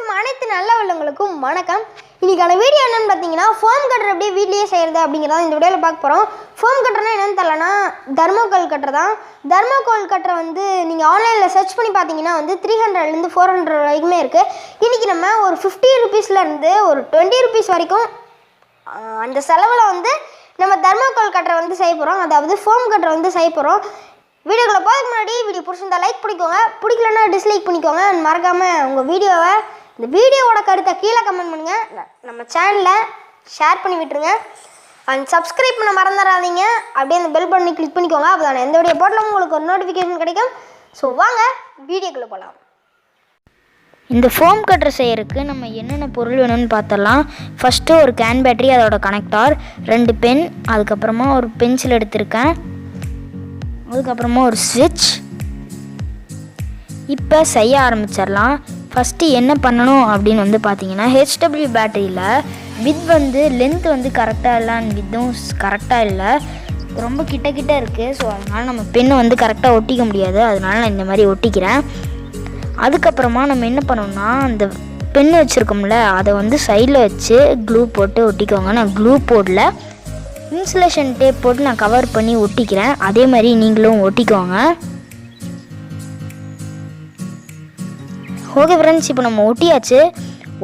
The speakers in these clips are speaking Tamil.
இருக்கும் அனைத்து நல்ல உள்ளவங்களுக்கும் வணக்கம். இன்னைக்கான வீடியோ என்னன்னு பார்த்தீங்கன்னா, ஃபோம் கட்டர் அப்படியே வீட்லேயே செய்கிறது அப்படிங்கிறத இந்த வீடியோவில் பார்க்க போகிறோம். ஃபோம் கட்டர்னா என்னென்னு தெரியலனா, தர்மோகோல் கட்டர் தான். தர்மோகோல் கட்டரை வந்து நீங்கள் ஆன்லைனில் சர்ச் பண்ணி பார்த்தீங்கன்னா வந்து 300லேருந்து 400 வரைக்குமே இருக்குது. இன்றைக்கி நம்ம ஒரு 50 ருபீஸ்லேருந்து ஒரு 20 ருபீஸ் வரைக்கும் அந்த செலவில் வந்து நம்ம தர்மோகோல் கட்டரை வந்து செய்ய போகிறோம். அதாவது ஃபோம் கட்டரை வந்து செய்ய போகிறோம். வீடியோக்குள்ளே போகிறதுக்கு முன்னாடி வீடியோ பிடிச்சிருந்தா லைக் பண்ணிக்கோங்க, பிடிக்கலன்னா டிஸ்லைக் பண்ணிக்கோங்க. மறக்காமல் உங்கள் இந்த வீடியோவோட கருத்தை கீழே கமெண்ட் பண்ணுங்கள். நம்ம சேனலை ஷேர் பண்ணி விட்டுருங்க. அண்ட் சப்ஸ்கிரைப் பண்ண மறந்துடாதீங்க. அப்படியே அந்த பெல் பட்டனை கிளிக் பண்ணிக்கோங்க. அப்போ தானே எந்த வீடியோ போட்டாலும் உங்களுக்கு ஒரு நோட்டிஃபிகேஷன் கிடைக்கும். ஸோ வாங்க வீடியோக்குள்ளே போகலாம். இந்த ஃபோம் கட்டர் செய்யறதுக்கு நம்ம என்னென்ன பொருள் வேணும்னு பார்த்தலாம். ஃபஸ்ட்டு ஒரு கேன் பேட்டரி, அதோட கனெக்டார், 2 பென், அதுக்கப்புறமா ஒரு பென்சில் எடுத்திருக்கேன், அதுக்கப்புறமா ஒரு ஸ்விட்ச். இப்போ செய்ய ஆரம்பிச்சிடலாம். ஃபஸ்ட்டு என்ன பண்ணணும் அப்படின்னு வந்து பார்த்தீங்கன்னா, HW பேட்டரியில் லென்த் வந்து கரெக்டாக இல்லை, அண்ட் வித்தும் கரெக்டாக இல்லை, ரொம்ப கிட்ட இருக்குது. ஸோ அதனால் நம்ம பெண்ணை வந்து கரெக்டாக ஒட்டிக்க முடியாது. அதனால் நான் இந்த மாதிரி ஒட்டிக்கிறேன். அதுக்கப்புறமா நம்ம என்ன பண்ணோம்னா, அந்த பெண்ணு வச்சுருக்கோம்ல அதை வந்து சைடில் வச்சு க்ளூ போட்டு ஒட்டிக்கோங்க. நான் க்ளூ போடல, இன்சுலேஷன் டேப் போட்டு நான் கவர் பண்ணி ஒட்டிக்கிறேன். அதே மாதிரி நீங்களும் ஒட்டிக்கோங்க. ஓகே ஃப்ரெண்ட்ஸ், இப்போ நம்ம ஒட்டியாச்சு.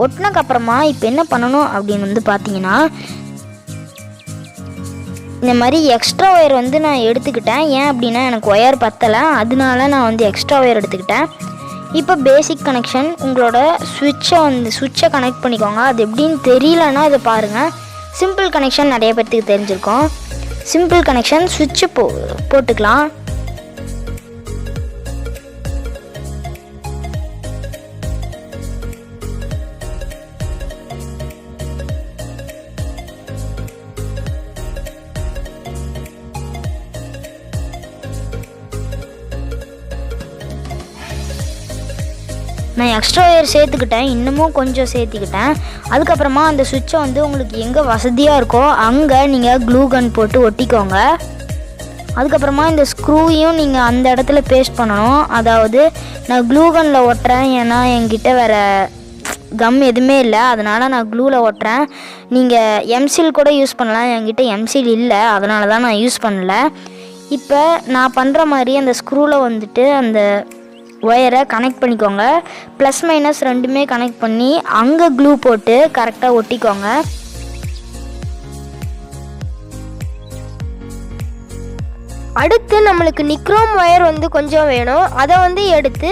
ஒட்டினக்கப்புறமா இப்போ என்ன பண்ணணும் அப்படின்னு வந்து பார்த்தீங்கன்னா, இந்த மாதிரி எக்ஸ்ட்ரா ஒயர் வந்து நான் எடுத்துக்கிட்டேன். ஏன் அப்படின்னா எனக்கு ஒயர் பத்தலை, அதனால நான் வந்து எக்ஸ்ட்ரா ஒயர் எடுத்துக்கிட்டேன். இப்போ பேசிக் கனெக்ஷன், உங்களோட சுவிட்சை கனெக்ட் பண்ணிக்கோங்க. அது எப்படின்னு தெரியலன்னா இதை பாருங்கள். சிம்பிள் கனெக்ஷன் நிறைய பேர்த்துக்கு தெரிஞ்சிருக்கும். சிம்பிள் கனெக்ஷன் சுவிட்சு போட்டுக்கலாம். நான் எக்ஸ்ட்ரா ஒயர் சேர்த்துக்கிட்டேன், இன்னமும் கொஞ்சம் சேர்த்துக்கிட்டேன். அதுக்கப்புறமா அந்த சுவிட்சை வந்து உங்களுக்கு எங்கே வசதியாக இருக்கோ அங்கே நீங்கள் க்ளூ கன் போட்டு ஒட்டிக்கோங்க. அதுக்கப்புறமா இந்த ஸ்க்ரூவையும் நீங்கள் அந்த இடத்துல பேஸ்ட் பண்ணணும். அதாவது நான் க்ளூ கனில் ஒட்டுறேன், ஏன்னா என்கிட்ட வேறு கம் எதுவுமே இல்லை, அதனால் நான் க்ளூவில் ஒட்டுறேன். நீங்கள் எம்சில் கூட யூஸ் பண்ணலாம், என்கிட்ட எம்சில் இல்லை, அதனால தான் நான் யூஸ் பண்ணல. இப்போ நான் பண்ணுற மாதிரி அந்த ஸ்க்ரூவில் வந்துட்டு அந்த ஒயரை கனெக்ட் பண்ணிக்கோங்க. ப்ளஸ் மைனஸ் ரெண்டுமே கனெக்ட் பண்ணி அங்கே க்ளூ போட்டு கரெக்டாக ஒட்டிக்கோங்க. அடுத்து நம்மளுக்கு நிக்ரோம் ஒயர் வந்து கொஞ்சம் வேணும். அதை வந்து எடுத்து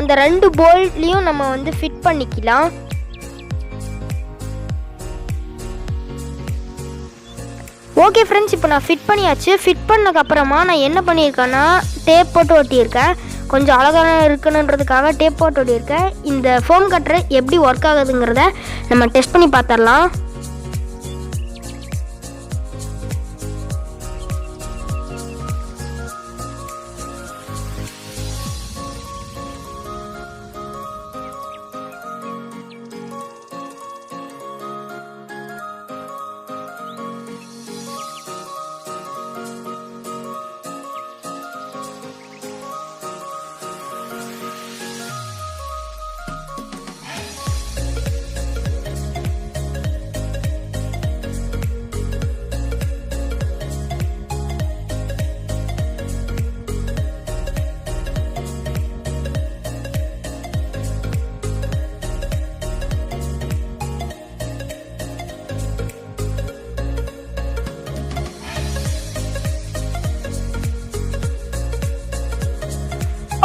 அந்த 2 போல்ட்லேயும் நம்ம வந்து ஃபிட் பண்ணிக்கலாம். ஓகே ஃப்ரெண்ட்ஸ், இப்போ நான் ஃபிட் பண்ணியாச்சு. ஃபிட் பண்ணதுக்கப்புறமா நான் என்ன பண்ணியிருக்கேன்னா, டேப் போட்டு ஒட்டியிருக்கேன். கொஞ்சம் அழகாக இருக்கணுன்றதுக்காக டேப் போட்டு ஒட்டியிருக்கேன். இந்த ஃபோம் கட்டர் எப்படி ஒர்க் ஆகுதுங்கிறத நம்ம டெஸ்ட் பண்ணி பார்த்துடலாம்.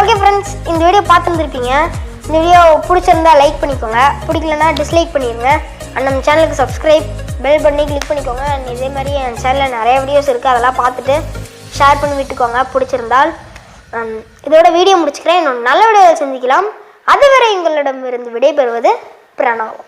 ஓகே ஃப்ரெண்ட்ஸ், இந்த வீடியோ பார்த்துருந்துருப்பீங்க. இந்த வீடியோ பிடிச்சிருந்தா லைக் பண்ணிக்கோங்க, பிடிக்கலன்னா டிஸ்லைக் பண்ணிடுங்க. அண்ட் நம்ம சேனலுக்கு சப்ஸ்கிரைப் பெல் பண்ணி கிளிக் பண்ணிக்கோங்க. அண்ட் இதே மாதிரி என் சேனலில் நிறைய வீடியோஸ் இருக்குது, அதெல்லாம் பார்த்துட்டு ஷேர் பண்ணி விட்டுக்கோங்க பிடிச்சிருந்தால். இதோட வீடியோ முடிச்சுக்கிறேன். இன்னொன்று நல்ல வீடியோவில் சந்திக்கலாம். அதுவரை உங்களிடமிருந்து விடைபெறுவது பிரணவம்.